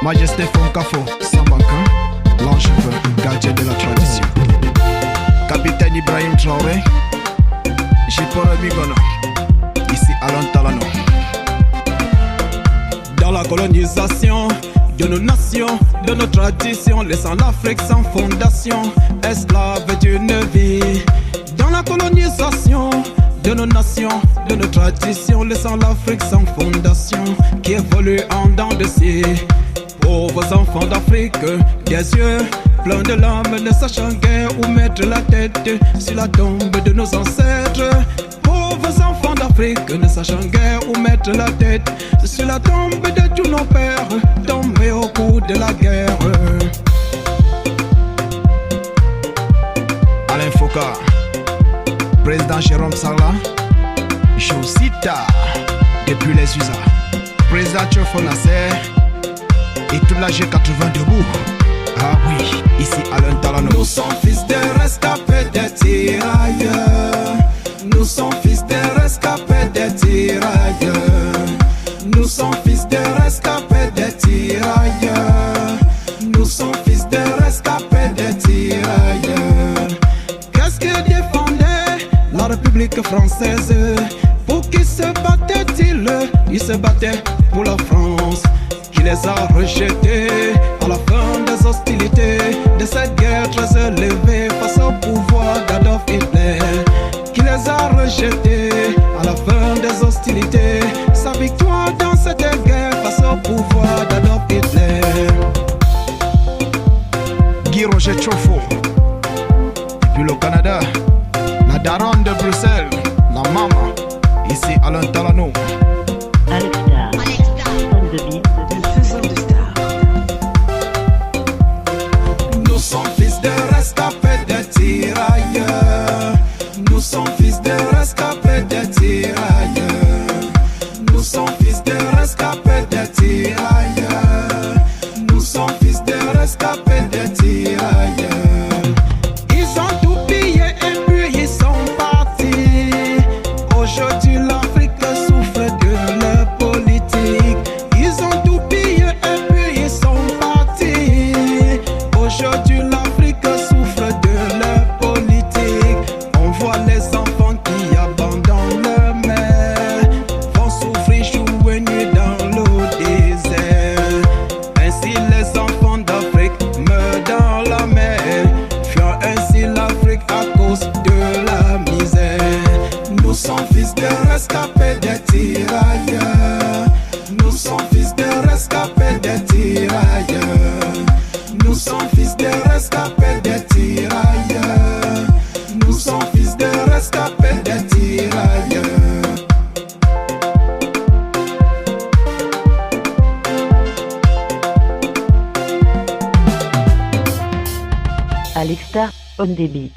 Majesté Fonkafo, Sambankan, l'angevin, gardien de la tradition. Capitaine Ibrahim Traoré, Jipora Migona, ici Alain Talano. Dans la colonisation de nos nations, de nos traditions, laissant l'Afrique sans fondation, esclave d'une vie. Dans la colonisation de nos nations, de nos traditions, laissant l'Afrique sans fondation, qui évolue en dents de scie. Pauvres enfants d'Afrique, des yeux pleins de larmes, ne sachant guère où mettre la tête sur la tombe de nos ancêtres. Pauvres enfants d'Afrique, ne sachant guère où mettre la tête sur la tombe de tous nos pères, tombés au cours de la guerre. Alain Foka, président Jérôme Sarla, Josita, depuis les USA, président Tchofo Nasser et toute la G80 debout. Ah oui, ici Alain Talano. Nous sommes fils des rescapés des tirailleurs. Nous sommes fils des rescapés des tirailleurs. Nous sommes fils des rescapés des tirailleurs. Nous sommes fils des rescapés des tirailleurs. Qu'est-ce que défendait la République française? Pour qui se battait-il? Il se battait pour la France, qui les a rejetés à la fin des hostilités de cette guerre très élevée face au pouvoir d'Adolf Hitler. Qui les a rejetés à la fin des hostilités, sa victoire dans cette guerre face au pouvoir d'Adolf Hitler. Guy Roger Tchofo, depuis le Canada, la daronne de Bruxelles, la maman, ici Alain Talano. Alexstar, on the beat, le faiseur de star. Nous sommes fils de rescapés des tirailleurs. Nous sommes fils de rescapés des tirailleurs. Nous sommes fils de rescapés des tirailleurs. Nous sommes fils de rescapés des tirailleurs. Ils ont tout pillé et puis ils sont partis. Aujourd'hui l'Afrique souffre de leur politique. Ils ont tout pillé et puis ils sont partis. Aujourd'hui l'Afrique souffre de leur politique. On voit les enfants qui abandonnent leur mère, vont souffrir jour et nuit dans le désert. Ainsi les enfants d'Afrique meurent dans la mer, fuyant ainsi l'Afrique à cause de la misère. Nous sommes fils de rescapés des tirailleurs. Nous sommes fils de rescapés des tirailleurs. Nous sommes fils de rescapés des tirailleurs. Nous sommes fils de rescapés des tirailleurs. Alexstar, on the beat.